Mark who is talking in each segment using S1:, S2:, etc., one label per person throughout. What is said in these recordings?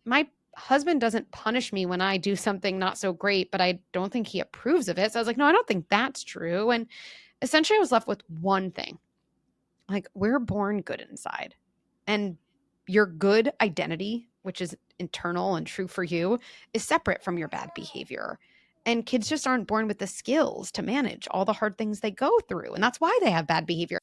S1: my husband doesn't punish me when I do something not so great, but I don't think he approves of it. So I was like, no, I don't think that's true. And essentially, I was left with one thing. Like, we're born good inside. And your good identity, which is internal and true for you, is separate from your bad behavior. And kids just aren't born with the skills to manage all the hard things they go through. And that's why they have bad behavior.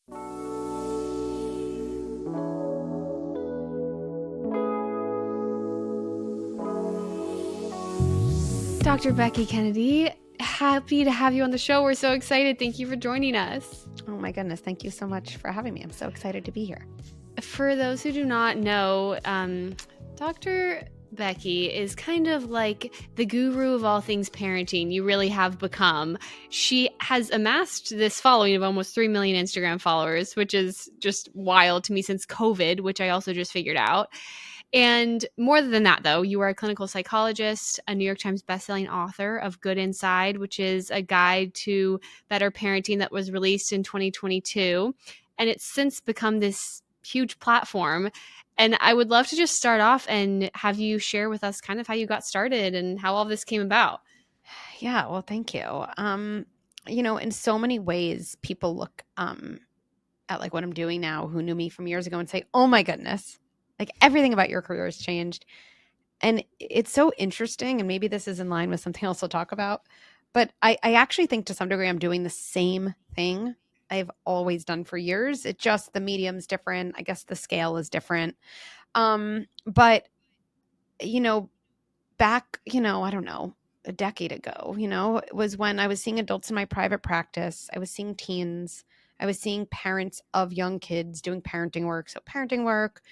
S2: Dr. Becky Kennedy, happy to have you on the show. We're so excited. Thank you for joining us.
S1: Oh my goodness. Thank you so much for having me. I'm so excited to be here.
S2: For those who do not know, Dr. Becky is kind of like the guru of all things parenting. You really have become. She has amassed this following of almost 3 million Instagram followers, which is just wild to me since COVID, which I also just figured out. And more than that, though, you are a clinical psychologist, a New York Times bestselling author of Good Inside, which is a guide to better parenting that was released in 2022. And it's since become this huge platform. And I would love to just start off and have you share with us kind of how you got started and how all this came about.
S1: Yeah, well, thank you. In so many ways, people look at like what I'm doing now who knew me from years ago and say, oh my goodness, like everything about your career has changed. And it's so interesting. And maybe this is in line with something else we'll talk about. But I actually think to some degree I'm doing the same thing I've always done for years. It just the medium's different. I guess the scale is different. But you know, back, I don't know, a decade ago, it was when I was seeing adults in my private practice. I was seeing teens. I was seeing parents of young kids doing parenting work. So parenting work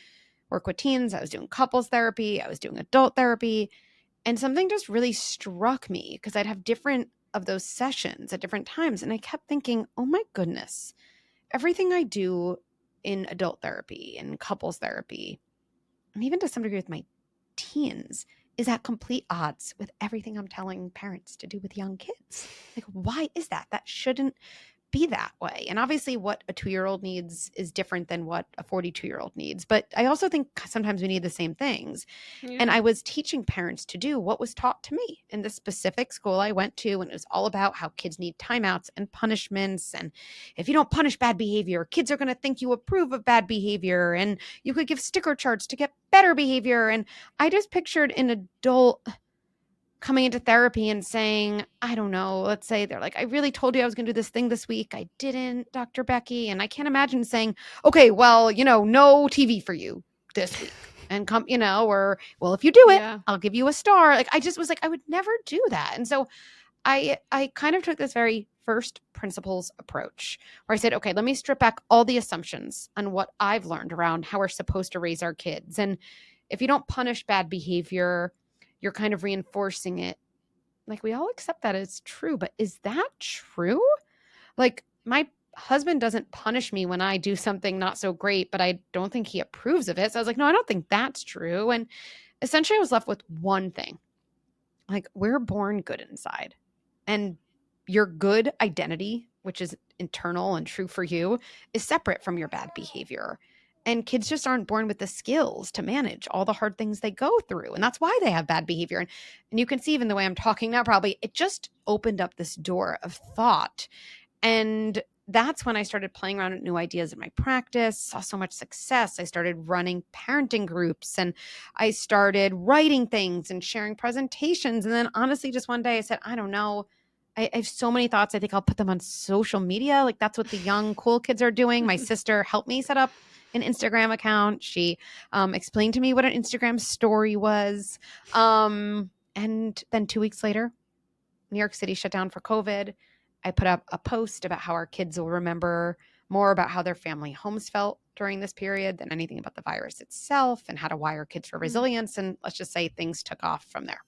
S1: with teens. I was doing couples therapy. I was doing adult therapy. And something just really struck me because I'd have different of those sessions at different times. And I kept thinking, oh my goodness, everything I do in adult therapy and couples therapy, and even to some degree with my teens, is at complete odds with everything I'm telling parents to do with young kids. Like, why is that? That shouldn't be that way. And obviously what a 2-year-old needs is different than what a 42-year-old needs. But I also think sometimes we need the same things.
S2: Yeah.
S1: And I was teaching parents to do what was taught to me in the specific school I went to. And it was all about how kids need timeouts and punishments. And if you don't punish bad behavior, kids are going to think you approve of bad behavior. And you could give sticker charts to get better behavior. And I just pictured an adult coming into therapy and saying, I don't know, let's say they're like, I really told you I was going to do this thing this week. I didn't, Dr. Becky. And I can't imagine saying, okay, well, no TV for you this week. And come, or, well, if you do it,
S2: Yeah.
S1: I'll give you a star. Like, I just was like, I would never do that. And so I kind of took this very first principles approach where I said, okay, let me strip back all the assumptions on what I've learned around how we're supposed to raise our kids. And if you don't punish bad behavior, you're kind of reinforcing it. Like, we all accept that as true, but is that true? Like, my husband doesn't punish me when I do something not so great, but I don't think he approves of it. So I was like, no, I don't think that's true. And essentially I was left with one thing. Like, we're born good inside. And your good identity, which is internal and true for you, is separate from your bad behavior. And kids just aren't born with the skills to manage all the hard things they go through. And that's why they have bad behavior. And you can see even the way I'm talking now, probably it just opened up this door of thought. And that's when I started playing around with new ideas in my practice, saw so much success. I started running parenting groups and I started writing things and sharing presentations. And then honestly, just one day I said, I don't know. I have so many thoughts. I think I'll put them on social media. Like, that's what the young, cool kids are doing. My sister helped me set up an Instagram account. She explained to me what an Instagram story was. And then 2 weeks later, New York City shut down for COVID. I put up a post about how our kids will remember more about how their family homes felt during this period than anything about the virus itself, and how to wire kids for resilience. And let's just say things took off from there.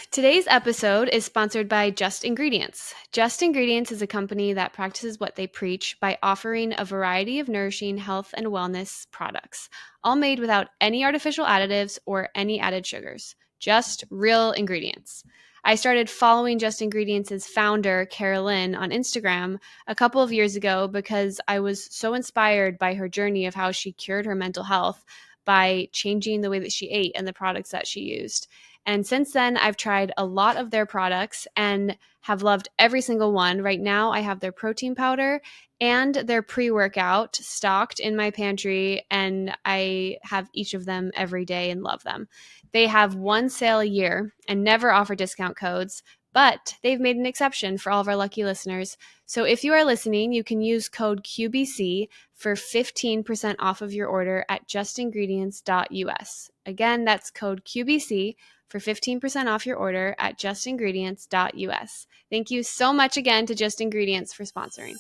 S2: Today's episode is sponsored by Just Ingredients. Just Ingredients is a company that practices what they preach by offering a variety of nourishing health and wellness products, all made without any artificial additives or any added sugars, just real ingredients. I started following Just Ingredients' founder, Carolyn, on Instagram a couple of years ago because I was so inspired by her journey of how she cured her mental health by changing the way that she ate and the products that she used. And since then, I've tried a lot of their products and have loved every single one. Right now, I have their protein powder and their pre workout stocked in my pantry, and I have each of them every day and love them. They have one sale a year and never offer discount codes, but they've made an exception for all of our lucky listeners. So if you are listening, you can use code QBC for 15% off of your order at justingredients.us. Again, that's code QBC for 15% off your order at justingredients.us. Thank you so much again to Just Ingredients for sponsoring.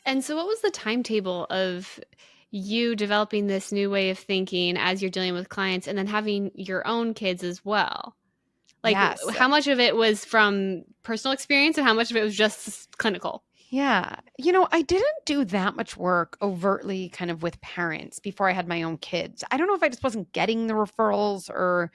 S2: And so, what was the timetable of you developing this new way of thinking as you're dealing with clients and then having your own kids as well? Like,
S1: Yes.
S2: how much of it was from personal experience and how much of it was just clinical?
S1: Yeah. You know, I didn't do that much work overtly kind of with parents before I had my own kids. I don't know if I just wasn't getting the referrals or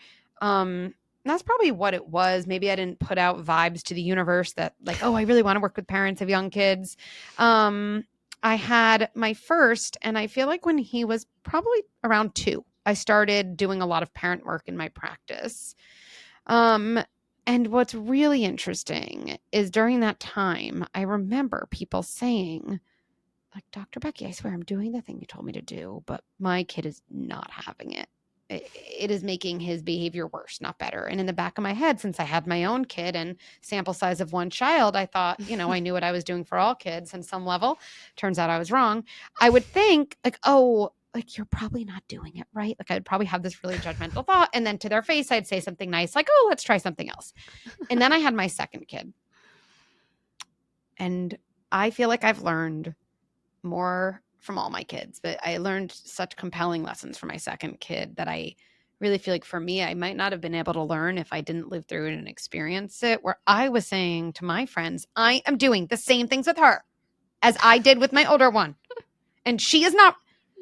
S1: that's probably what it was. Maybe I didn't put out vibes to the universe that like, oh, I really want to work with parents of young kids. Um I had my first and I feel like when he was probably around 2, I started doing a lot of parent work in my practice. Um, and what's really interesting is during that time, I remember people saying, like, Dr. Becky, I swear I'm doing the thing you told me to do, but my kid is not having it. It is making his behavior worse, not better. And in the back of my head, since I had my own kid and sample size of one child, I thought, I knew what I was doing for all kids on some level. Turns out I was wrong. I would think, like, oh, like you're probably not doing it right. Like I'd probably have this really judgmental thought. And then to their face, I'd say something nice, like, oh, let's try something else. And then I had my second kid. And I feel like I've learned more from all my kids, but I learned such compelling lessons from my second kid that I really feel like for me, I might not have been able to learn if I didn't live through it and experience it, where I was saying to my friends, I am doing the same things with her as I did with my older one. And she is not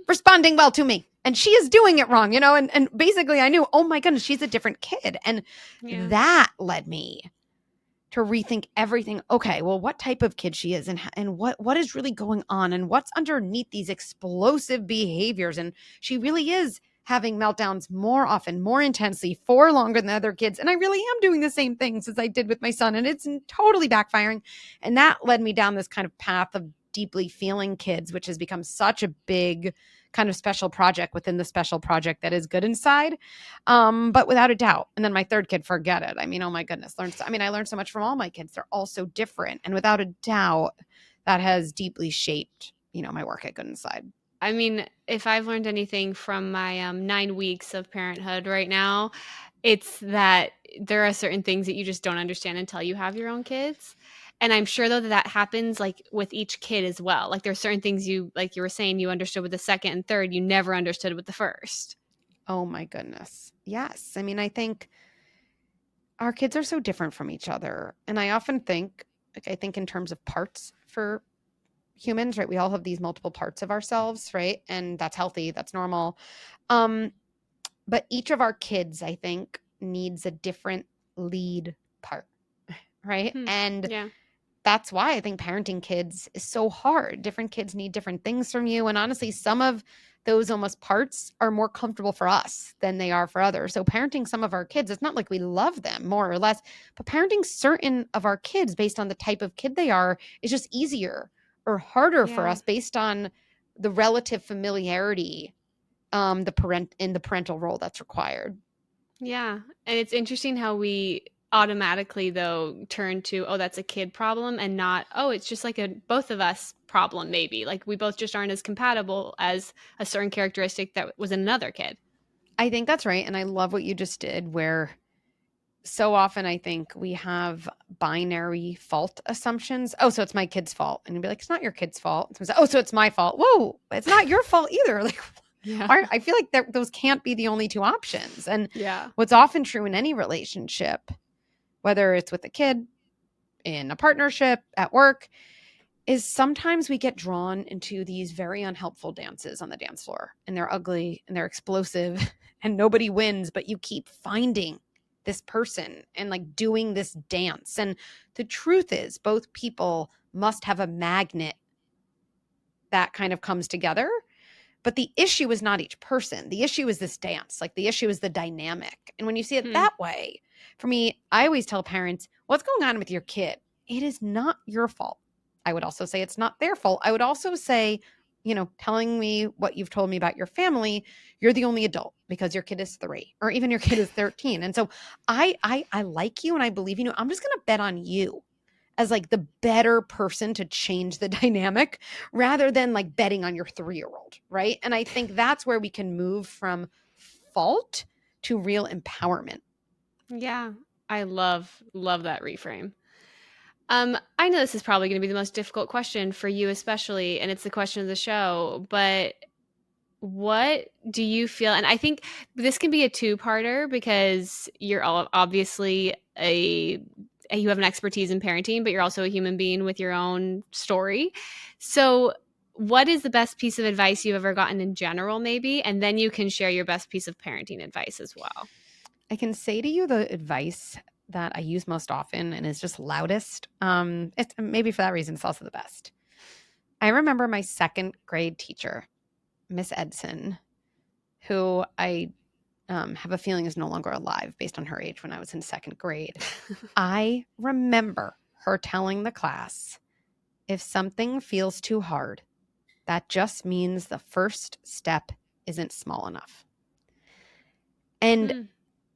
S1: responding well to me. And she is doing it wrong, and basically I knew, oh my goodness, she's a different kid. And
S2: Yeah.
S1: that led me to rethink everything. Okay, well, what type of kid she is and what is really going on and what's underneath these explosive behaviors. And she really is having meltdowns more often, more intensely, for longer than other kids. And I really am doing the same things as I did with my son. And it's totally backfiring. And that led me down this kind of path of deeply feeling kids, which has become such a big kind of special project within the special project that is Good Inside. But without a doubt. And then my third kid, forget it. I mean, oh my goodness. I learned so much from all my kids. They're all so different. And without a doubt, that has deeply shaped, my work at Good Inside.
S2: I mean, if I've learned anything from my 9 weeks of parenthood right now, it's that there are certain things that you just don't understand until you have your own kids. And I'm sure though that happens like with each kid as well. Like there's certain things you, like you were saying, you understood with the second and third, you never understood with the first.
S1: Oh my goodness. Yes. I mean, I think our kids are so different from each other. And I often think, I think in terms of parts for humans, right? We all have these multiple parts of ourselves, right? And that's healthy, that's normal. Um, but each of our kids, I think, needs a different lead part, right? And
S2: Yeah.
S1: that's why I think parenting kids is so hard. Different kids need different things from you. And honestly, some of those almost parts are more comfortable for us than they are for others. So parenting some of our kids, it's not like we love them more or less, but parenting certain of our kids based on the type of kid they are is just easier or harder for
S2: Yeah.
S1: us based on the relative familiarity in the parental role that's required.
S2: Yeah. And it's interesting how we automatically though turn to, oh, that's a kid problem and not, oh, it's just like a both of us problem maybe. Like we both just aren't as compatible as a certain characteristic that was in another kid.
S1: I think that's right. And I love what you just did, where so often I think we have binary fault assumptions. Oh, so it's my kid's fault. And you'd be like, it's not your kid's fault. Say, oh, so it's my fault. Whoa, it's not your fault either. Like,
S2: Yeah.
S1: I feel like those can't be the only two options. And
S2: Yeah.
S1: what's often true in any relationship, whether it's with a kid, in a partnership, at work, is sometimes we get drawn into these very unhelpful dances on the dance floor, and they're ugly and they're explosive and nobody wins, but you keep finding this person and like doing this dance. And the truth is, both people must have a magnet that kind of comes together. But the issue is not each person. The issue is this dance. Like the issue is the dynamic. And when you see it
S2: Hmm.
S1: that way, for me, I always tell parents, what's going on with your kid? It is not your fault. I would also say it's not their fault. I would also say, telling me what you've told me about your family, you're the only adult because your kid is 3 or even your kid is 13. And so I like you and I believe in you. I'm just going to bet on you as like the better person to change the dynamic rather than like betting on your 3-year-old, right? And I think that's where we can move from fault to real empowerment.
S2: Yeah, I love that reframe. I know this is probably going to be the most difficult question for you, especially, and it's the question of the show. But what do you feel? And I think this can be a two-parter because you're all obviously you have an expertise in parenting, but you're also a human being with your own story. So, what is the best piece of advice you've ever gotten in general, maybe? And then you can share your best piece of parenting advice as well.
S1: I can say to you the advice that I use most often and is just loudest. It's maybe for that reason, it's also the best. I remember my second grade teacher, Miss Edson, who I have a feeling is no longer alive based on her age when I was in second grade. I remember her telling the class, if something feels too hard, that just means the first step isn't small enough. And
S2: Hmm.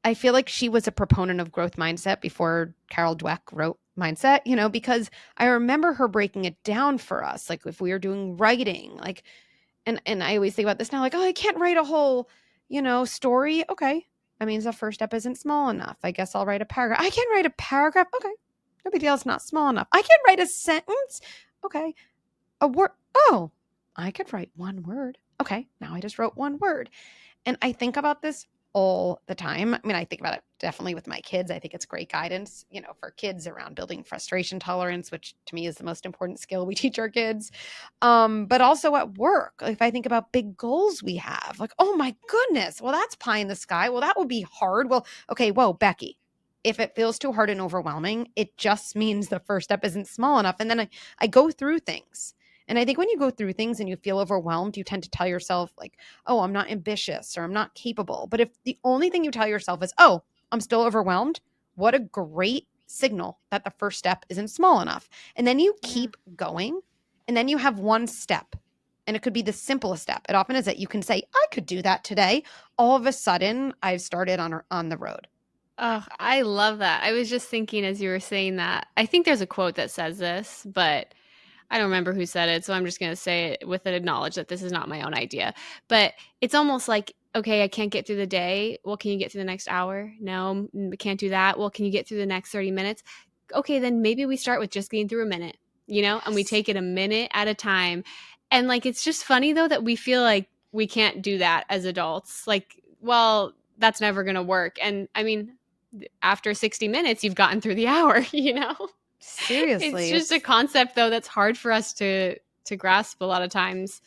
S1: I feel like she was a proponent of growth mindset before Carol Dweck wrote Mindset, because I remember her breaking it down for us. Like if we were doing writing, like, and I always think about this now, like, oh, I can't write a whole, story. Okay. That means the first step isn't small enough. I guess I'll write a paragraph. I can write a paragraph. Okay. No big deal. It's not small enough. I can write a sentence. Okay. A word. Oh, I could write one word. Okay. Now I just wrote one word. And I think about this all the time. I mean, I think about it definitely with my kids. I think it's great guidance, for kids around building frustration tolerance, which to me is the most important skill we teach our kids. But also at work, if I think about big goals we have, like, oh my goodness, well, that's pie in the sky. Well, that would be hard. Well, okay, whoa, Becky, if it feels too hard and overwhelming, it just means the first step isn't small enough. And then I go through things. And I think when you go through things and you feel overwhelmed, you tend to tell yourself, like, oh, I'm not ambitious or I'm not capable. But if the only thing you tell yourself is, oh, I'm still overwhelmed, what a great signal that the first step isn't small enough. And then you
S2: Yeah.
S1: keep going and then you have one step. And it could be the simplest step. It often is that you can say, I could do that today. All of a sudden, I've started on the road.
S2: Oh, I love that. I was just thinking as you were saying that. I think there's a quote that says this, but I don't remember who said it, so I'm just going to say it with an knowledge that this is not my own idea. But it's almost like, okay, I can't get through the day. Well, can you get through the next hour? No, can't do that. Well, can you get through the next 30 minutes? Okay, then maybe we start with just getting through a minute, and we
S1: Yes.
S2: take it a minute at a time. And like, it's just funny though that we feel like we can't do that as adults. Like, well, that's never going to work. And I mean, after 60 minutes, you've gotten through the hour, It's
S1: Seriously,
S2: just a
S1: it's
S2: concept though that's hard for us to grasp a lot of times.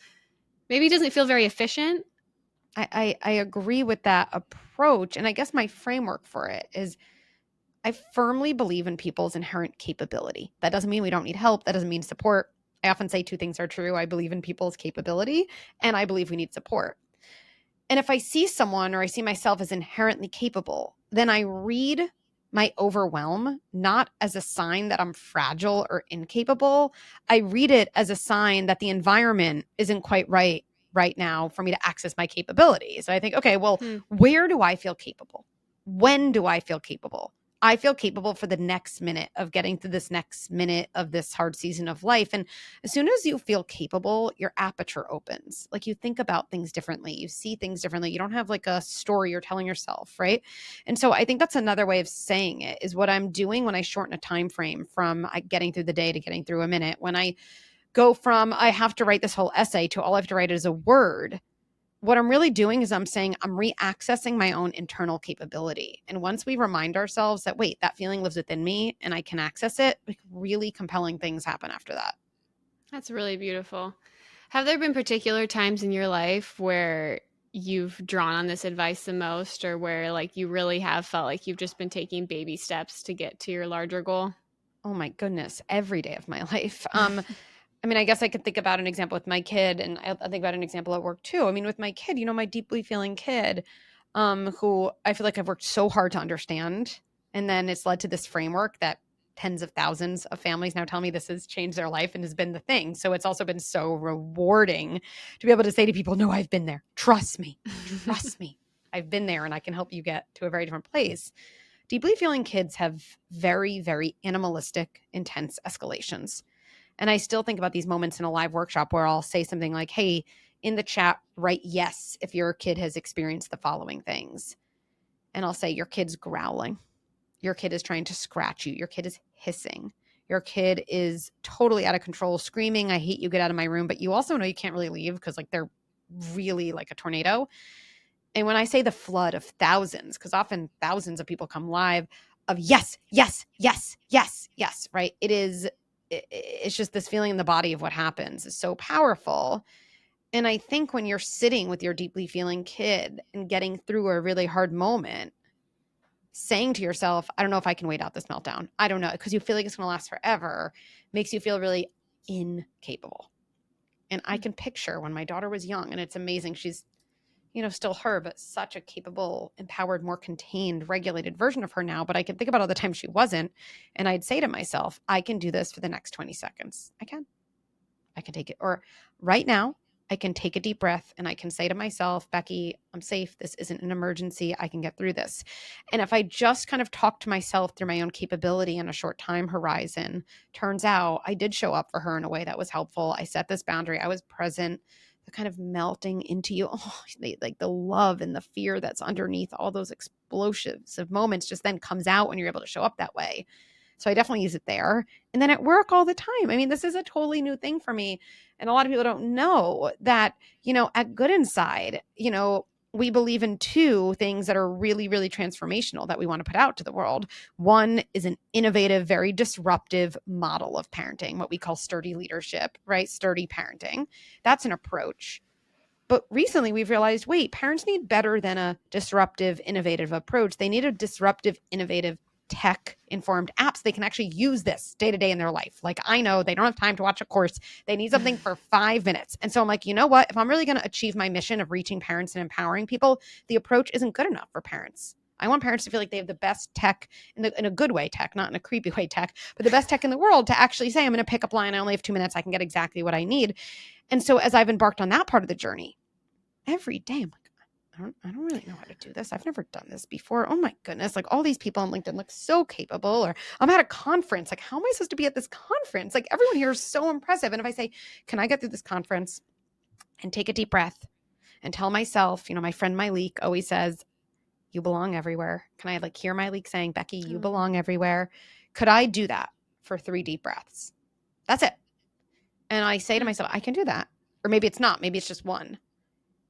S2: Maybe it doesn't feel very efficient.
S1: I agree with that approach. And I guess my framework for it is I firmly believe in people's inherent capability. That doesn't mean we don't need help. That doesn't mean support. I often say two things are true. I believe in people's capability and I believe we need support. And if I see someone or I see myself as inherently capable, then I read my overwhelm not as a sign that I'm fragile or incapable. I read it as a sign that the environment isn't quite right now for me to access my capabilities. So I think, okay, well,
S2: Hmm.
S1: where do I feel capable? When do I feel capable? I feel capable for the next minute of getting through this next minute of this hard season of life. And as soon as you feel capable, your aperture opens. Like you think about things differently, you see things differently. You don't have like a story you're telling yourself, right? And so I think that's another way of saying it is what I'm doing when I shorten a time frame from getting through the day to getting through a minute. When I go from I have to write this whole essay to all I have to write is a word, what I'm really doing is I'm saying I'm reaccessing my own internal capability. And once we remind ourselves that, wait, that feeling lives within me and I can access it, like really compelling things happen after that.
S2: That's really beautiful. Have there been particular times in your life where you've drawn on this advice the most, or where like you really have felt like you've just been taking baby steps to get to your larger goal?
S1: Oh my goodness, every day of my life. I mean, I guess I could think about an example with my kid, and I think about an example at work too. I mean, with my kid, my deeply feeling kid, who I feel like I've worked so hard to understand, and then it's led to this framework that tens of thousands of families now tell me this has changed their life and has been the thing. So it's also been so rewarding to be able to say to people, "No, I've been there. Trust me, trust me. I've been there, and I can help you get to a very different place." Deeply feeling kids have very, very animalistic, intense escalations. And I still think about these moments in a live workshop where I'll say something like, "Hey, in the chat, write yes if your kid has experienced the following things." And I'll say, your kid's growling. Your kid is trying to scratch you. Your kid is hissing. Your kid is totally out of control, screaming, "I hate you, get out of my room." But you also know you can't really leave because like they're really like a tornado. And when I say the flood of thousands, because often thousands of people come live, of yes, yes, yes, yes, yes, right? It's just this feeling in the body of what happens is so powerful. And I think when you're sitting with your deeply feeling kid and getting through a really hard moment, saying to yourself, "I don't know if I can wait out this meltdown. I don't know," because you feel like it's going to last forever, makes you feel really incapable. And I can picture when my daughter was young, and it's amazing. She's still her, but such a capable, empowered, more contained, regulated version of her now. But I can think about all the times she wasn't. And I'd say to myself, I can do this for the next 20 seconds. I can take it. Or right now, I can take a deep breath and I can say to myself, "Becky, I'm safe. This isn't an emergency. I can get through this." And if I just kind of talk to myself through my own capability in a short time horizon, turns out I did show up for her in a way that was helpful. I set this boundary. I was present. The kind of melting into you, like the love and the fear that's underneath all those explosives of moments just then comes out when you're able to show up that way. So I definitely use it there. And then at work all the time. I mean, this is a totally new thing for me. And a lot of people don't know that, at Good Inside, we believe in two things that are really, really transformational that we want to put out to the world. One is an innovative, very disruptive model of parenting, what we call sturdy leadership, right? Sturdy parenting. That's an approach. But recently we've realized, wait, parents need better than a disruptive, innovative approach. They need a disruptive, innovative, tech informed apps. They can actually use this day to day in their life. Like, I know they don't have time to watch a course. They need something for 5 minutes. And so I'm like, you know what? If I'm really going to achieve my mission of reaching parents and empowering people, the approach isn't good enough for parents. I want parents to feel like they have the best tech in a good way tech, not in a creepy way tech, but the best tech in the world to actually say, "I'm going to pick up line. I only have 2 minutes. I can get exactly what I need." And so as I've embarked on that part of the journey, every day I'm like, I don't really know how to do this. I've never done this before. Oh my goodness. Like, all these people on LinkedIn look so capable. Or I'm at a conference. Like, how am I supposed to be at this conference? Like, everyone here is so impressive. And if I say, "Can I get through this conference and take a deep breath and tell myself," my friend Myleek always says, "You belong everywhere." Can I hear Myleek saying, "Becky, you
S2: Oh.
S1: belong everywhere"? Could I do that for 3 deep breaths? That's it. And I say to
S2: Yeah.
S1: myself, I can do that. Or maybe it's not. Maybe it's just one.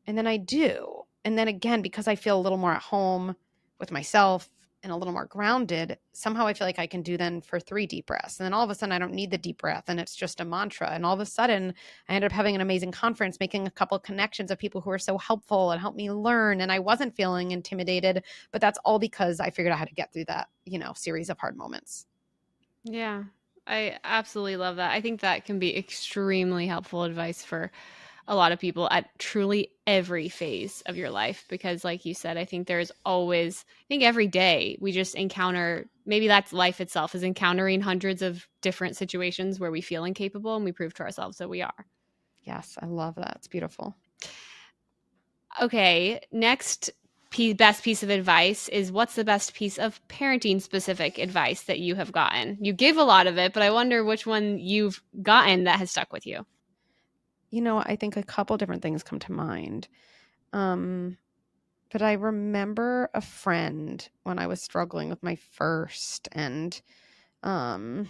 S1: And then I do. And then again, because I feel a little more at home with myself and a little more grounded, somehow I feel like I can do then for 3 deep breaths. And then all of a sudden I don't need the deep breath and it's just a mantra. And all of a sudden I ended up having an amazing conference, making a couple of connections of people who are so helpful and helped me learn. And I wasn't feeling intimidated, but that's all because I figured out how to get through that, series of hard moments.
S2: Yeah. I absolutely love that. I think that can be extremely helpful advice for a lot of people at truly every phase of your life because like you said, I think every day we just encounter, maybe that's life itself, is encountering hundreds of different situations where we feel incapable and we prove to ourselves that we are.
S1: Yes, I love that. It's beautiful.
S2: Okay, next best piece of advice is, what's the best piece of parenting specific advice that you have gotten? You give a lot of it, but I wonder which one you've gotten that has stuck with you.
S1: I think a couple different things come to mind. Um, but I remember a friend when I was struggling with my first, and um,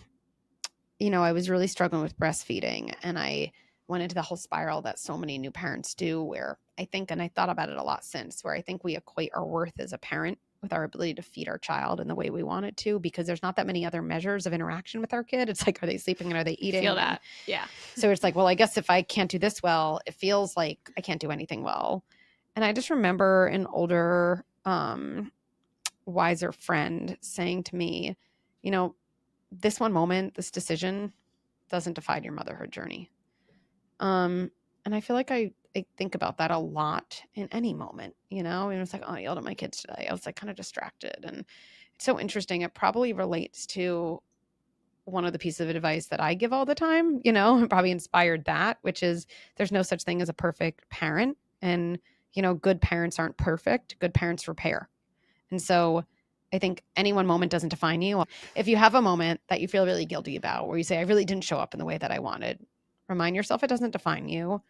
S1: I was really struggling with breastfeeding, and I went into the whole spiral that so many new parents do, where I think, and I thought about it a lot since, where I think we equate our worth as a parent with our ability to feed our child in the way we want it to, because there's not that many other measures of interaction with our kid. It's like, are they sleeping and are they
S2: I feel
S1: eating? And
S2: that. Yeah.
S1: so it's like, well, I guess if I can't do this well, it feels like I can't do anything well. And I just remember an older, wiser friend saying to me, you know, this one moment, this decision, doesn't define your motherhood journey. And I feel like I think about that a lot in any moment, you know? And it's like, oh, I yelled at my kids today. I was like kind of distracted. And it's so interesting. It probably relates to one of the pieces of advice that I give all the time, you know, probably inspired that, which is there's no such thing as a perfect parent. And, you know, good parents aren't perfect. Good parents repair. And so I think any one moment doesn't define you. If you have a moment that you feel really guilty about, where you say, I really didn't show up in the way that I wanted, remind yourself it doesn't define you.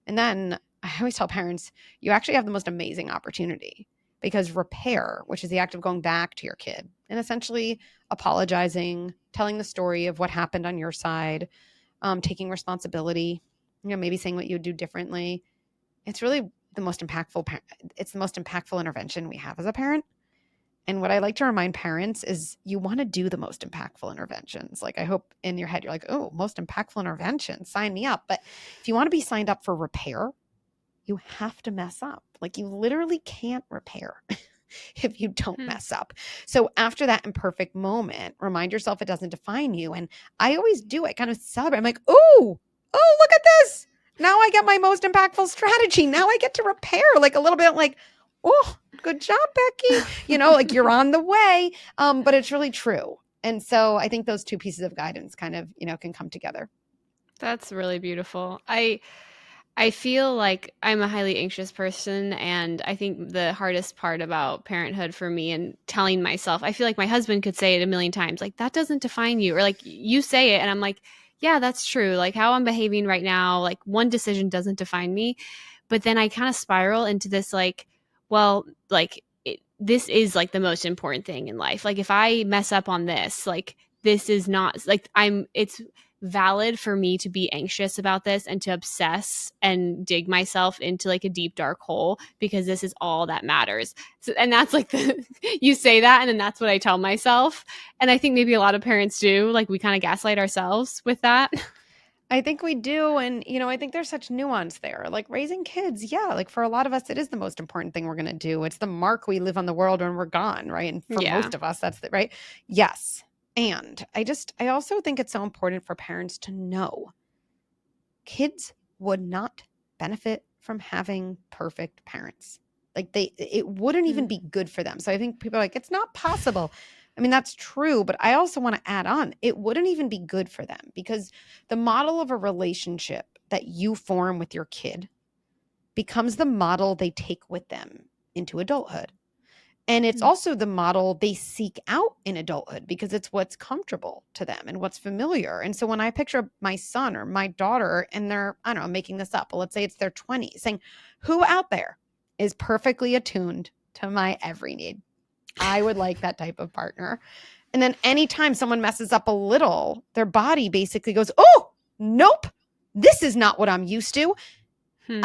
S1: And then I always tell parents, you actually have the most amazing opportunity because repair, which is the act of going back to your kid and essentially apologizing, telling the story of what happened on your side, taking responsibility, you know, maybe saying what you would do differently. It's really the most impactful. It's the most impactful intervention we have as a parent. And what I like to remind parents is you want to do the most impactful interventions. Like I hope in your head you're like, oh, most impactful intervention, sign me up. But if you want to be signed up for repair, you have to mess up. Like you literally can't repair if you don't
S2: Hmm.
S1: mess up. So after that imperfect moment, remind yourself it doesn't define you. And I always do it, kind of celebrate. I'm like, oh, look at this. Now I get my most impactful strategy. Now I get to repair like a little bit like, oh, good job, Becky. You know, like you're on the way. But it's really true. And so I think those two pieces of guidance kind of, you know, can come together.
S2: That's really beautiful. I feel like I'm a highly anxious person, and I think the hardest part about parenthood for me and telling myself, I feel like my husband could say it a million times, like, that doesn't define you, or like, you say it, and I'm like, yeah, that's true. Like, how I'm behaving right now, like, one decision doesn't define me. But then I kind of spiral into this, like, well, like, this is like the most important thing in life. Like, if I mess up on this, like, this is not like it's valid for me to be anxious about this and to obsess and dig myself into like a deep dark hole because this is all that matters. So, and that's like the you say that and then that's what I tell myself. And I think maybe a lot of parents do, like we kind of gaslight ourselves with that.
S1: I think we do. And, you know, I think there's such nuance there. Like raising kids, yeah, like for a lot of us, it is the most important thing we're going to do. It's the mark we live on the world when we're gone, right? And for
S2: Yeah.
S1: most of us, that's the right. Yes. And I also think it's so important for parents to know kids would not benefit from having perfect parents. Like it wouldn't even
S2: Mm.
S1: be good for them. So I think people are like, it's not possible. I mean, that's true, but I also want to add on, it wouldn't even be good for them because the model of a relationship that you form with your kid becomes the model they take with them into adulthood. And it's
S2: Mm.
S1: also the model they seek out in adulthood because it's what's comfortable to them and what's familiar. And so when I picture my son or my daughter and they're, I don't know, making this up, but let's say it's their 20s, saying, who out there is perfectly attuned to my every need? I would like that type of partner. And then anytime someone messes up a little, their body basically goes, oh, nope, this is not what I'm used to.
S2: Hmm.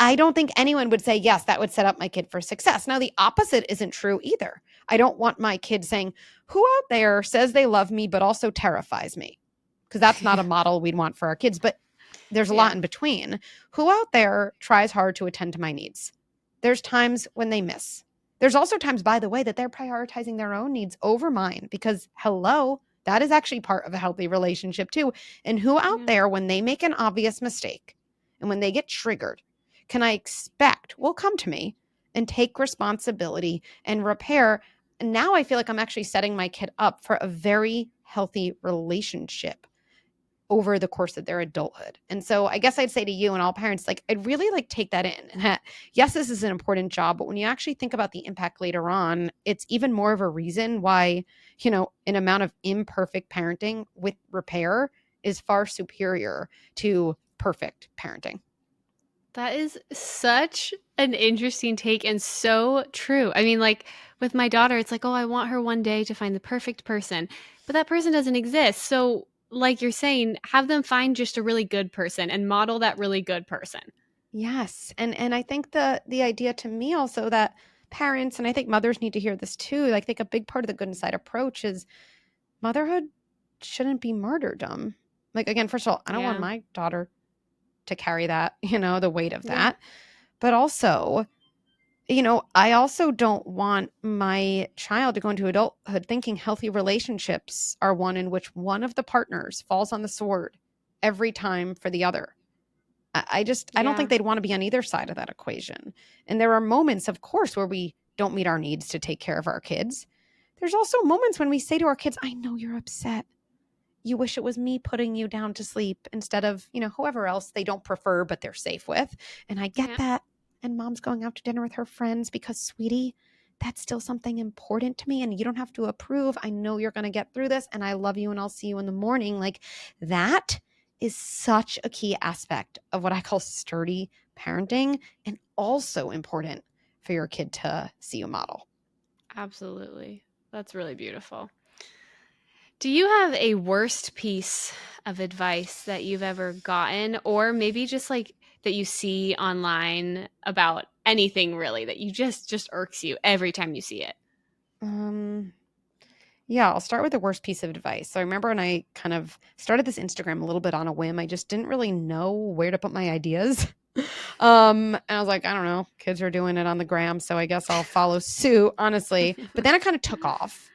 S1: I don't think anyone would say, yes, that would set up my kid for success. Now, the opposite isn't true either. I don't want my kid saying, who out there says they love me, but also terrifies me? Because that's not
S2: Yeah.
S1: a model we'd want for our kids. But there's a lot
S2: Yeah.
S1: in between. Who out there tries hard to attend to my needs? There's times when they miss. There's also times, by the way, that they're prioritizing their own needs over mine because, hello, that is actually part of a healthy relationship too. And who out
S2: Yeah.
S1: there, when they make an obvious mistake and when they get triggered, can I expect will come to me and take responsibility and repair? And now I feel like I'm actually setting my kid up for a very healthy relationship over the course of their adulthood. And so I guess I'd say to you and all parents, like, I'd really like take that in. And yes, this is an important job, but when you actually think about the impact later on, it's even more of a reason why, you know, an amount of imperfect parenting with repair is far superior to perfect parenting.
S2: That is such an interesting take and so true. I mean, like with my daughter, it's like, oh, I want her one day to find the perfect person, but that person doesn't exist. So, like you're saying, have them find just a really good person and model that really good person.
S1: Yes. And I think the idea to me also that parents and I think mothers need to hear this too. Like, I think a big part of the good inside approach is motherhood shouldn't be martyrdom. Like again, first of all, I don't want
S2: Yeah.
S1: my daughter to carry that, you know, the weight of
S2: Yeah.
S1: that. But also, you know, I also don't want my child to go into adulthood thinking healthy relationships are one in which one of the partners falls on the sword every time for the other. I don't think
S2: Yeah.
S1: they'd want to be on either side of that equation. And there are moments, of course, where we don't meet our needs to take care of our kids. There's also moments when we say to our kids, I know you're upset. You wish it was me putting you down to sleep instead of, whoever else they don't prefer, but they're safe with. And I get
S2: Yeah.
S1: that. And mom's going out to dinner with her friends because, sweetie, that's still something important to me. And you don't have to approve. I know you're going to get through this. And I love you. And I'll see you in the morning. Like that is such a key aspect of what I call sturdy parenting, and also important for your kid to see you model.
S2: Absolutely. That's really beautiful. Do you have a worst piece of advice that you've ever gotten, or maybe just like that you see online about anything really that you just irks you every time you see it?
S1: Um, Yeah, I'll start with the worst piece of advice. So I remember when I kind of started this Instagram a little bit on a whim. I just didn't really know where to put my ideas. And I was like, I don't know, kids are doing it on the gram, so I guess I'll follow suit, honestly. But then it kind of took off.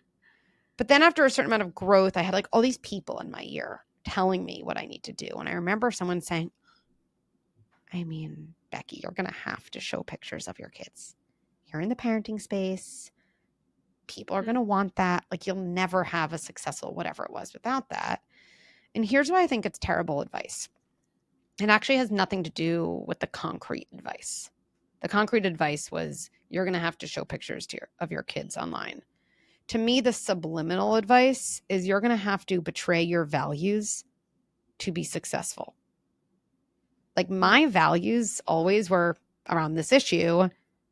S1: But then after a certain amount of growth, I had like all these people in my ear telling me what I need to do. And I remember someone saying, I mean, Becky, you're going to have to show pictures of your kids. You're in the parenting space. People are going to want that. Like, you'll never have a successful whatever it was without that. And here's why I think it's terrible advice. It actually has nothing to do with the concrete advice. The concrete advice was you're going to have to show pictures of your kids online. To me, the subliminal advice is you're going to have to betray your values to be successful. Like, my values always were around this issue.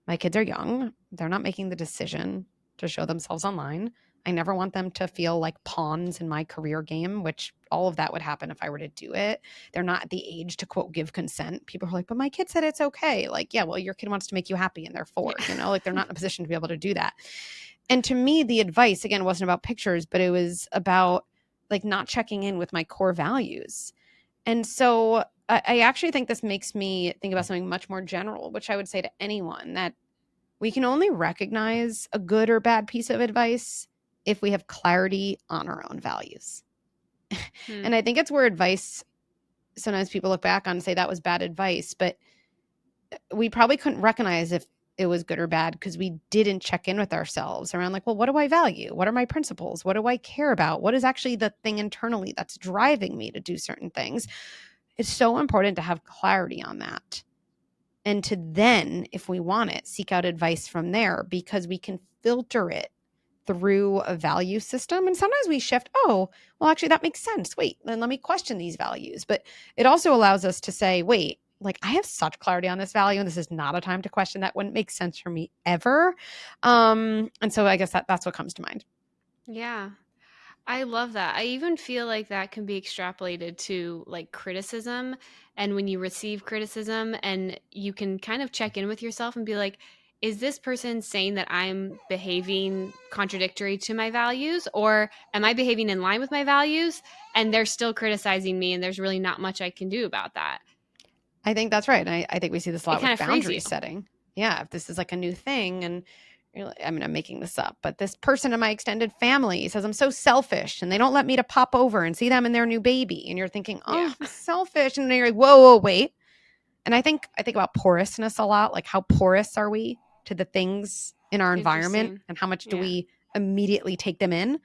S1: My kids are young. They're not making the decision to show themselves online. I never want them to feel like pawns in my career game, which all of that would happen if I were to do it. They're not at the age to, quote, give consent. People are like, but my kid said it's okay. Like, yeah, well, your kid wants to make you happy and they're four,
S2: Yeah.
S1: like they're not in a position to be able to do that. And to me, the advice, again, wasn't about pictures, but it was about like not checking in with my core values. And so I actually think this makes me think about something much more general, which I would say to anyone that we can only recognize a good or bad piece of advice if we have clarity on our own values.
S2: Hmm.
S1: And I think it's where advice, sometimes people look back on and say that was bad advice, but we probably couldn't recognize if it was good or bad because we didn't check in with ourselves around like, well, what do I value? What are my principles? What do I care about? What is actually the thing internally that's driving me to do certain things? It's so important to have clarity on that. And to then, if we want it, seek out advice from there because we can filter it through a value system. And sometimes we shift, oh, well, actually, that makes sense. Wait, then let me question these values. But it also allows us to say, wait, like I have such clarity on this value, and this is not a time to question that. Wouldn't make sense for me ever. And so I guess that's what comes to mind.
S2: Yeah. I love that. I even feel like that can be extrapolated to like criticism. And when you receive criticism, and you can kind of check in with yourself and be like, is this person saying that I'm behaving contradictory to my values? Or am I behaving in line with my values? And they're still criticizing me, and there's really not much I can do about that.
S1: I think that's right. And I think we see this a
S2: It
S1: lot
S2: kind
S1: with
S2: of frees you.
S1: boundary setting. Yeah, if this is like a new thing and I mean, I'm making this up, but this person in my extended family says I'm so selfish and they don't let me to pop over and see them and their new baby. And you're thinking,
S2: Yeah.
S1: oh, I'm selfish. And then you're like, whoa, whoa, wait. And I think about porousness a lot. Like, how porous are we to the things in our environment
S2: Interesting.
S1: and how much do
S2: Yeah.
S1: we immediately take them in?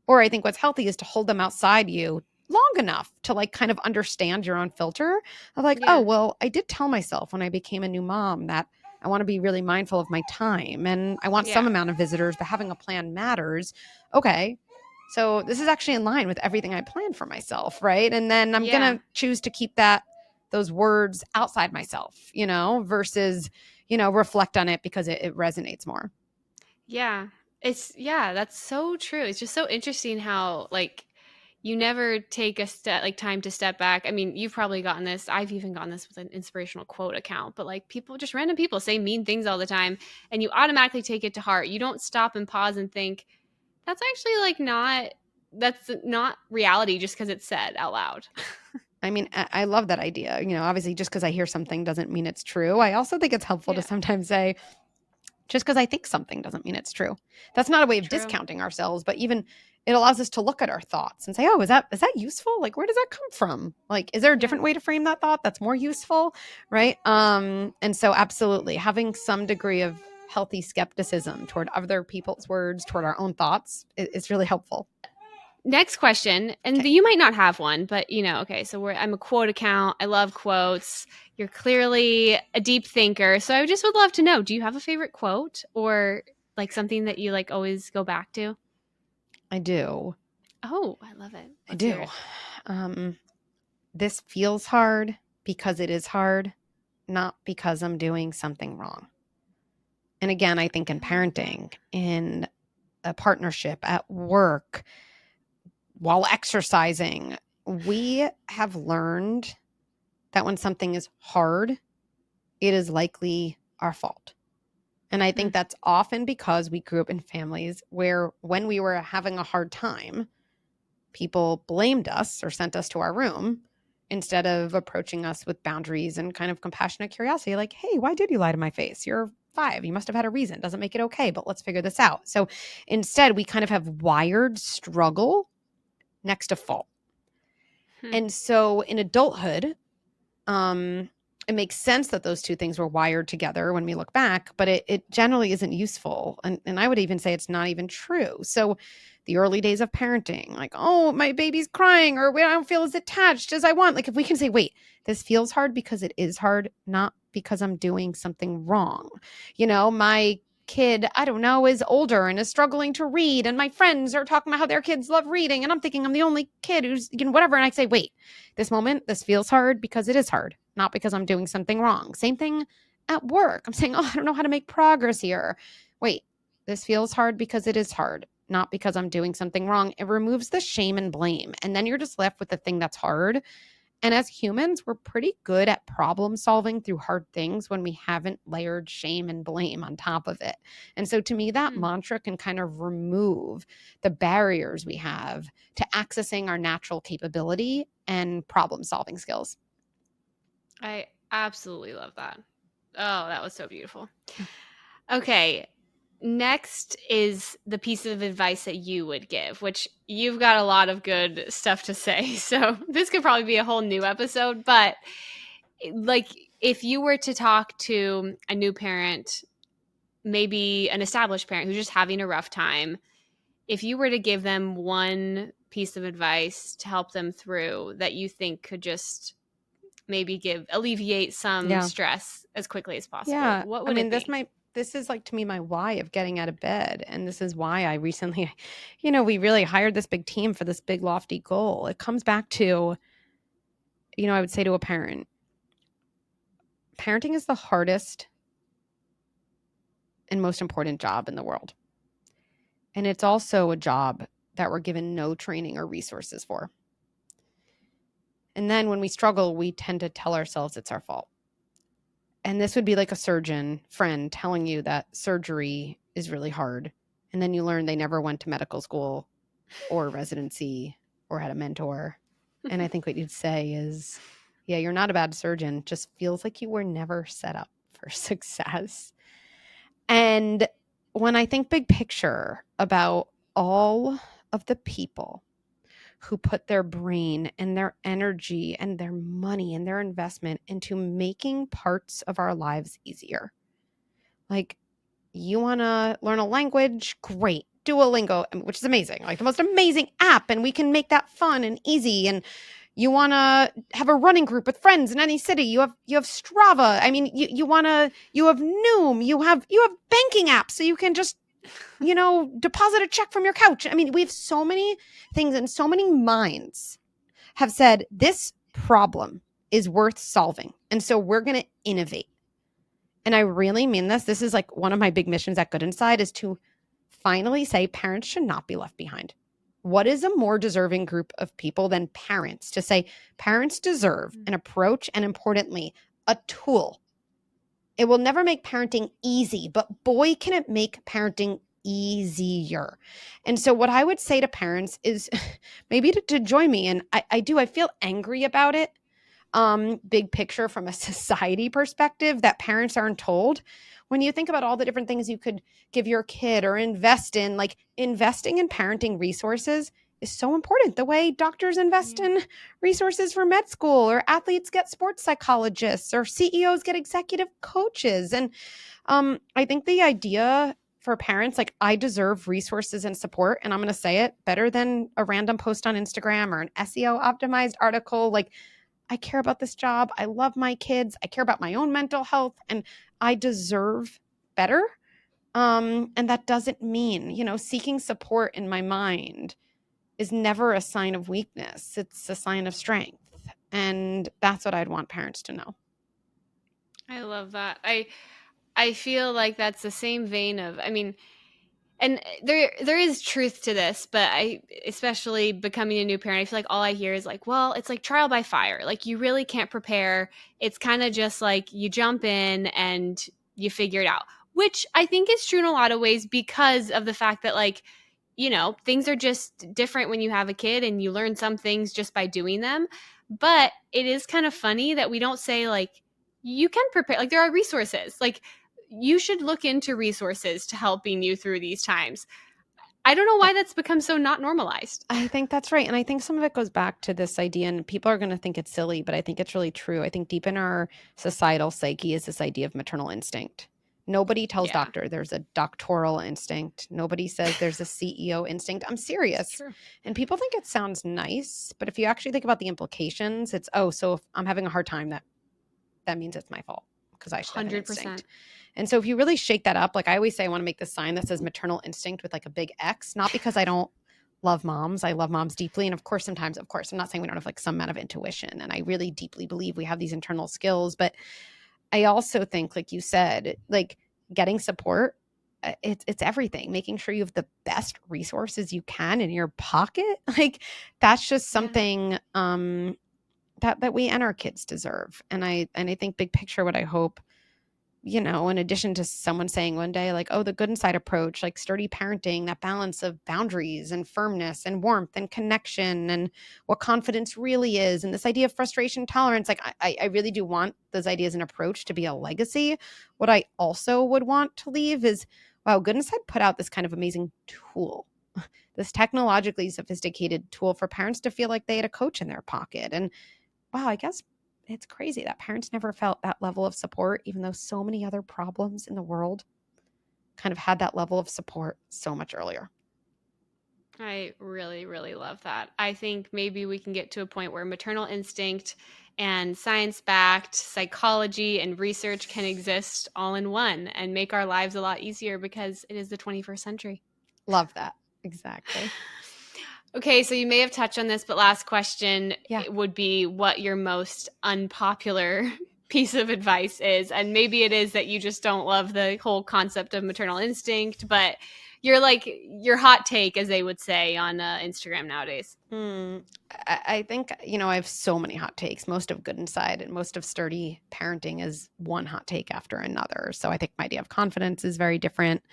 S1: Or I think what's healthy is to hold them outside you long enough to like kind of understand your own filter of like, oh,
S2: Yeah.
S1: well, I did tell myself when I became a new mom that I want to be really mindful of my time and I want some
S2: Yeah.
S1: amount of visitors, but having a plan matters. Okay. So this is actually in line with everything I planned for myself, right? And then I'm going
S2: Yeah.
S1: to choose to keep those words outside myself, versus, reflect on it because it resonates more.
S2: Yeah. Yeah, that's so true. It's just so interesting how like you never take a step like time to step back. I mean, you've probably gotten this. I've even gotten this with an inspirational quote account, but like people, just random people say mean things all the time, and you automatically take it to heart. You don't stop and pause and think that's actually like not that's not reality just because it's said out loud.
S1: I mean, I love that idea. Obviously, just because I hear something doesn't mean it's true. I also think it's helpful to
S2: Yeah.
S1: sometimes say, Just because I think something doesn't mean it's true. That's not a way of
S2: True.
S1: discounting ourselves, but even it allows us to look at our thoughts and say, oh, is that useful? Like, where does that come from? Like, is there a
S2: Yeah.
S1: different way to frame that thought that's more useful? Right. And so absolutely having some degree of healthy skepticism toward other people's words, toward our own thoughts is really helpful.
S2: Next question, and
S1: Okay.
S2: you might not have one, but okay. So I'm a quote account. I love quotes. You're clearly a deep thinker. So I just would love to know: do you have a favorite quote, or like something that you like always go back to?
S1: I do.
S2: Oh, I love it.
S1: I
S2: Let's hear
S1: do.
S2: it.
S1: This feels hard because it is hard, not because I'm doing something wrong. And again, I think in
S2: I love that.
S1: parenting, in a partnership, at work, while exercising, we have learned that when something is hard, it is likely our fault. And I
S2: Hmm.
S1: think that's often because we grew up in families where when we were having a hard time, people blamed us or sent us to our room instead of approaching us with boundaries and kind of compassionate curiosity like, hey, why did you lie to my face? You're 5. You must have had a reason. Doesn't make it okay, but let's figure this out. So instead, we kind of have wired struggle next to fault.
S2: Hmm.
S1: And so in adulthood, um, it makes sense that those two things were wired together when we look back, but it generally isn't useful. And I would even say it's not even true. So the early days of parenting, like, oh, my baby's crying, or I don't feel as attached as I want. Like, if we can say, wait, this feels hard because it is hard, not because I'm doing something wrong. My kid, I don't know, is older and is struggling to read, and my friends are talking about how their kids love reading, and I'm thinking I'm the only kid who's, whatever. And I say, wait, this feels hard because it is hard, not because I'm doing something wrong. Same thing at work. I'm saying, oh, I don't know how to make progress here. Wait, this feels hard because it is hard, not because I'm doing something wrong. It removes the shame and blame. And then you're just left with the thing that's hard. And as humans, we're pretty good at problem solving through hard things when we haven't layered shame and blame on top of it. And so to me, that
S2: Hmm.
S1: mantra can kind of remove the barriers we have to accessing our natural capability and problem solving skills.
S2: I absolutely love that. Oh, that was so beautiful. Okay. Next is the piece of advice that you would give, which you've got a lot of good stuff to say. So this could probably be a whole new episode. But like, if you were to talk to a new parent, maybe an established parent who's just having a rough time, if you were to give them one piece of advice to help them through that you think could just maybe alleviate some
S1: Yeah.
S2: stress as quickly as possible,
S1: Yeah.
S2: what
S1: I
S2: would
S1: mean,
S2: it be?
S1: this is like to me my why of getting out of bed. And this is why I recently, we really hired this big team for this big lofty goal. It comes back to, I would say to a parent, parenting is the hardest and most important job in the world. And it's also a job that we're given no training or resources for. And then when we struggle, we tend to tell ourselves it's our fault. And this would be like a surgeon friend telling you that surgery is really hard. And then you learn they never went to medical school or residency or had a mentor. And I think what you'd say is, yeah, you're not a bad surgeon. Just feels like you were never set up for success. And when I think big picture about all of the people who put their brain and their energy and their money and their investment into making parts of our lives easier. Like, you want to learn a language? Great. Duolingo, which is amazing, like the most amazing app, and we can make that fun and easy. And you want to have a running group with friends in any city? You have Strava. I mean, you have Noom. You have banking apps, so you can just deposit a check from your couch. I mean, we have so many things, and so many minds have said this problem is worth solving. And so we're going to innovate. And I really mean this. This is like one of my big missions at Good Inside is to finally say parents should not be left behind. What is a more deserving group of people than parents to say parents deserve an approach and, importantly, a tool. It will never make parenting easy, but boy, can it make parenting easier. And so what I would say to parents is maybe to join me. And I feel angry about it. big picture from a society perspective that parents aren't told. When you think about all the different things you could give your kid or invest in, like investing in parenting resources is so important. The way doctors invest
S2: Yeah.
S1: in resources for med school, or athletes get sports psychologists, or CEOs get executive coaches. And I think the idea for parents, like, I deserve resources and support, and I'm going to say it better than a random post on Instagram or an SEO optimized article. Like, I care about this job. I love my kids. I care about my own mental health, and I deserve better. And that doesn't mean, seeking support in my mind is never a sign of weakness. It's a sign of strength. And that's what I'd want parents to know.
S2: I love that. I feel like that's the same vein of, I mean, and there is truth to this, but I, especially becoming a new parent, I feel like all I hear is like, well, it's like trial by fire. Like you really can't prepare. It's kind of just like you jump in and you figure it out, which I think is true in a lot of ways because of the fact that, like, things are just different when you have a kid and you learn some things just by doing them. But it is kind of funny that we don't say, like, you can prepare, like, there are resources. Like, you should look into resources to helping you through these times. I don't know why that's become so not normalized.
S1: I think that's right. And I think some of it goes back to this idea, and people are going to think it's silly, but I think it's really true. I think deep in our societal psyche is this idea of maternal instinct. Nobody tells
S2: Yeah,
S1: doctor there's a doctoral instinct. Nobody says there's a CEO instinct. I'm
S2: it's
S1: serious.
S2: true.
S1: And people think it sounds nice, but if you actually think about the implications, it's, oh, so if I'm having a hard time, that means it's my fault because I should have an
S2: 100%.
S1: instinct. And so if you really shake that up, like I always say, I want to make this sign that says maternal instinct with like a big X, not because I don't love moms. I love moms deeply. And of course, sometimes, of course, I'm not saying we don't have like some amount of intuition. And I really deeply believe we have these internal skills. But I also think, like you said, like getting support, it's everything. Making sure you have the best resources you can in your pocket. Like that's just
S2: Yeah.
S1: something that we and our kids deserve. And I think big picture, what I hope, in addition to someone saying one day, like, oh, the good inside approach, like sturdy parenting, that balance of boundaries and firmness and warmth and connection and what confidence really is, and this idea of frustration tolerance, like I really do want those ideas and approach to be a legacy. What I also would want to leave is, wow, good inside put out this kind of amazing tool, this technologically sophisticated tool for parents to feel like they had a coach in their pocket. And wow, I guess it's crazy that parents never felt that level of support, even though so many other problems in the world kind of had that level of support so much earlier.
S2: I really, really love that. I think maybe we can get to a point where maternal instinct and science backed psychology and research can exist all in one and make our lives a lot easier because it is the 21st century.
S1: Love that. Exactly.
S2: Okay, so you may have touched on this, but last question
S1: Yeah.
S2: would be what your most unpopular piece of advice is. And maybe it is that you just don't love the whole concept of maternal instinct, but you're like your hot take, as they would say on Instagram nowadays.
S1: Hmm. I think, I have so many hot takes. Most of Good Inside and most of Sturdy Parenting is one hot take after another. So I think my idea of confidence is very different.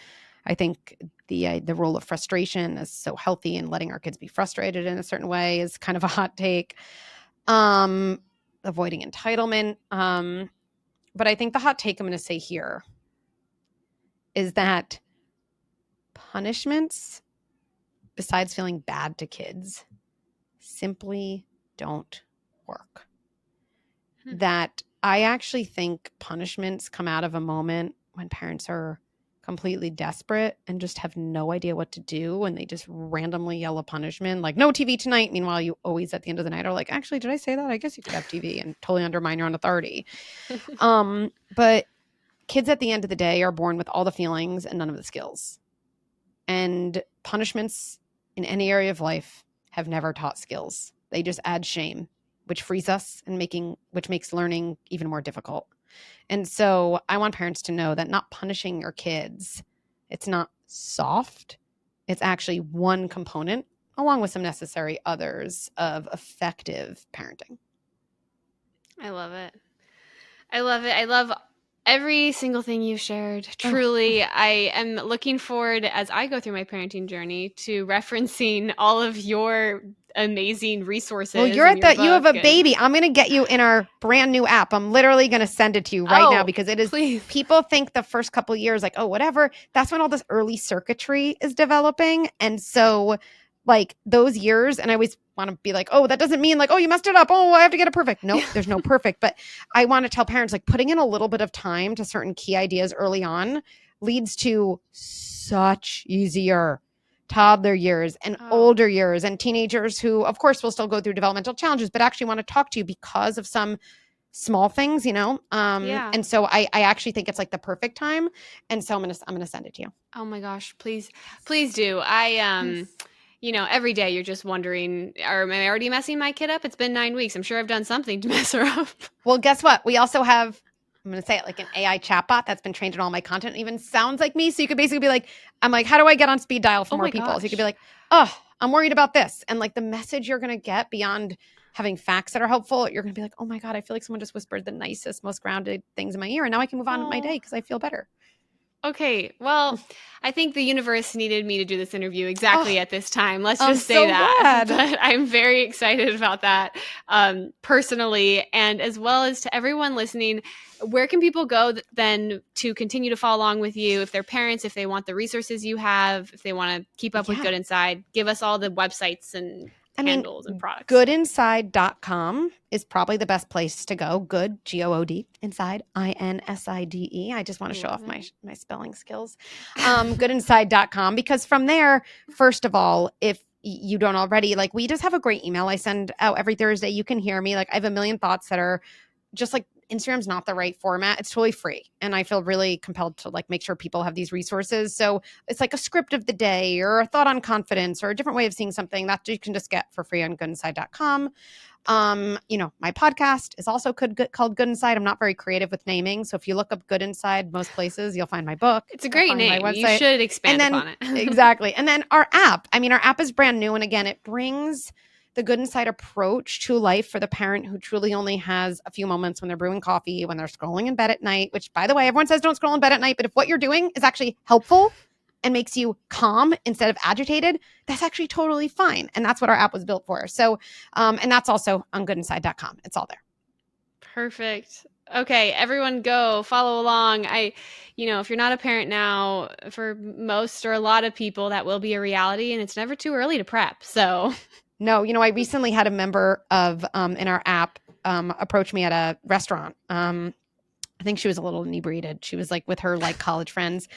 S1: I think the role of frustration is so healthy, and letting our kids be frustrated in a certain way is kind of a hot take. Um, Avoiding entitlement. But I think the hot take I'm going to say here is that punishments, besides feeling bad to kids, simply don't work.
S2: Hmm.
S1: That I actually think punishments come out of a moment when parents are completely desperate and just have no idea what to do, and they just randomly yell a punishment like no TV tonight. Meanwhile, you always at the end of the night are like, actually, did I say that? I guess you could have TV, and totally undermine your own authority. But kids at the end of the day are born with all the feelings and none of the skills. And punishments in any area of life have never taught skills. They just add shame, which frees us and which makes learning even more difficult. And so I want parents to know that not punishing your kids, it's not soft. It's actually one component, along with some necessary others, of effective parenting.
S2: I love it. I love it. I love every single thing you shared.
S1: Oh,
S2: Truly, I am looking forward as I go through my parenting journey to referencing all of your amazing
S1: Well,
S2: resources
S1: you're
S2: in
S1: at
S2: your
S1: the you have
S2: book.
S1: a
S2: And
S1: baby. I'm going to get you in our brand new app. I'm literally going to send it to you right now
S2: oh,
S1: because it is
S2: please.
S1: people think the first couple years like, "Oh, whatever." That's when all this early circuitry is developing. And so like those years and I always want to be like, "Oh, that doesn't mean like, oh, you messed it up. Oh, I have to get it perfect." Nope, there's no perfect, but I want to tell parents like putting in a little bit of time to certain key ideas early on leads to such easier toddler years and
S2: Oh,
S1: older years and teenagers who of course will still go through developmental challenges but actually want to talk to you because of some small things,
S2: yeah.
S1: and so I actually think it's like the perfect time, and so I'm gonna send it to you.
S2: Oh my gosh, please do. I
S1: Yes.
S2: every day you're just wondering, am I already messing my kid up? It's been 9 weeks. I'm sure I've done something to mess her up.
S1: Well, guess what, we also have, I'm gonna say it, like an AI chatbot that's been trained in all my content, it even sounds like me, so you could basically be like, I'm like, how do I get on speed dial for
S2: Oh
S1: more
S2: my
S1: people, so you could be
S2: gosh.
S1: like, oh, I'm worried about this, and like the message you're gonna get beyond having facts that are helpful, you're gonna be like, oh my god, I feel like someone just whispered the nicest, most grounded things in my ear, and now I can move on with my day
S2: Oh.
S1: because I feel better.
S2: Okay. Well, I think the universe needed me to do this interview exactly
S1: Oh,
S2: at this time. Let's
S1: I'm
S2: just say
S1: so
S2: that.
S1: glad.
S2: But I'm very excited about that personally, and as well as to everyone listening. Where can people go then to continue to follow along with you if they're parents, if they want the resources you have, if they want to keep up with
S1: Yeah.
S2: Good Inside? Give us all the websites and
S1: I mean,
S2: handles and products.
S1: goodinside.com is probably the best place to go. Good, Good, inside, INSIDE. I just want
S2: I
S1: to show
S2: love
S1: off
S2: it.
S1: my spelling skills. Goodinside.com, because from there, first of all, if you don't already, like we just have a great email I send out every Thursday. You can hear me. Like I have a million thoughts that are just like Instagram's not the right format. It's totally free. And I feel really compelled to like make sure people have these resources. So it's like a script of the day or a thought on confidence or a different way of seeing something that you can just get for free on goodinside.com. My podcast is also called Good Inside. I'm not very creative with naming. So if you look up Good Inside most places, you'll find my book,
S2: It's a
S1: you'll
S2: great
S1: find my
S2: name. You
S1: website.
S2: should
S1: And
S2: expand
S1: then
S2: upon it.
S1: exactly. And then our app. I mean, our app is brand new. And again, it brings the Good Inside approach to life for the parent who truly only has a few moments when they're brewing coffee, when they're scrolling in bed at night, which by the way, everyone says don't scroll in bed at night, but if what you're doing is actually helpful and makes you calm instead of agitated, that's actually totally fine. And that's what our app was built for. So, and that's also on goodinside.com. It's all there.
S2: Perfect. Okay, everyone go follow along. If you're not a parent now, for most or a lot of people, that will be a reality, and it's never too early to prep. So,
S1: No, I recently had a member of in our app approach me at a restaurant. I think she was a little inebriated. She was like with her like college friends.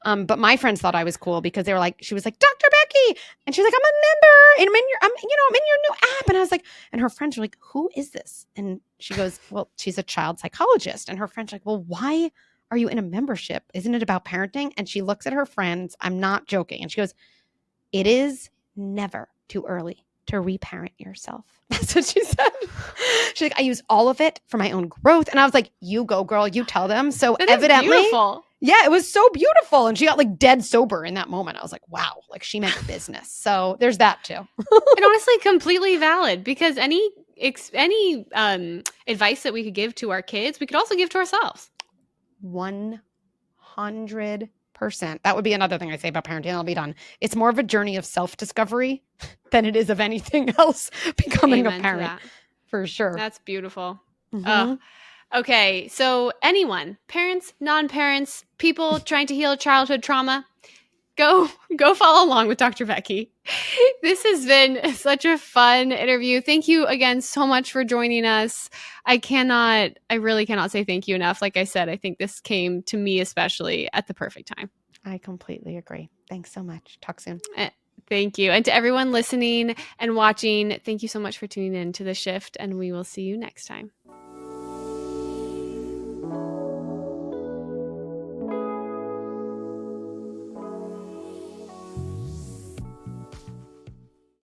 S1: But my friends thought I was cool because they were like, she was like, Dr. Becky. And she's like, I'm a member and I'm in your new app. And I was like, and her friends were like, who is this? And she goes, well, she's a child psychologist. And her friends are like, well, why are you in a membership? Isn't it about parenting? And she looks at her friends. I'm not joking. And she goes, it is never too early to reparent yourself. That's what she said. She's like, I use all of it for my own growth. And I was like, you go, girl, you tell them. So
S2: that is
S1: evidently,
S2: beautiful.
S1: yeah, it was so beautiful. And she got like dead sober in that moment. I was like, wow, like she meant business. So there's that too.
S2: And honestly, completely valid because any advice that we could give to our kids, we could also give to ourselves.
S1: 100%. That would be another thing I say about parenting. I'll be done. It's more of a journey of self-discovery than it is of anything else becoming a
S2: Amen to
S1: parent,
S2: that.
S1: for sure.
S2: That's beautiful. Oh,
S1: Mhm.
S2: okay. So anyone, parents, non-parents, people trying to heal childhood trauma, go follow along with Dr. Becky. This has been such a fun interview. Thank you again so much for joining us. I really cannot say thank you enough. Like I said, I think this came to me especially at the perfect time.
S1: I completely agree. Thanks so much. Talk soon.
S2: Eh, Thank you. And to everyone listening and watching, thank you so much for tuning in to The Shift, and we will see you next time.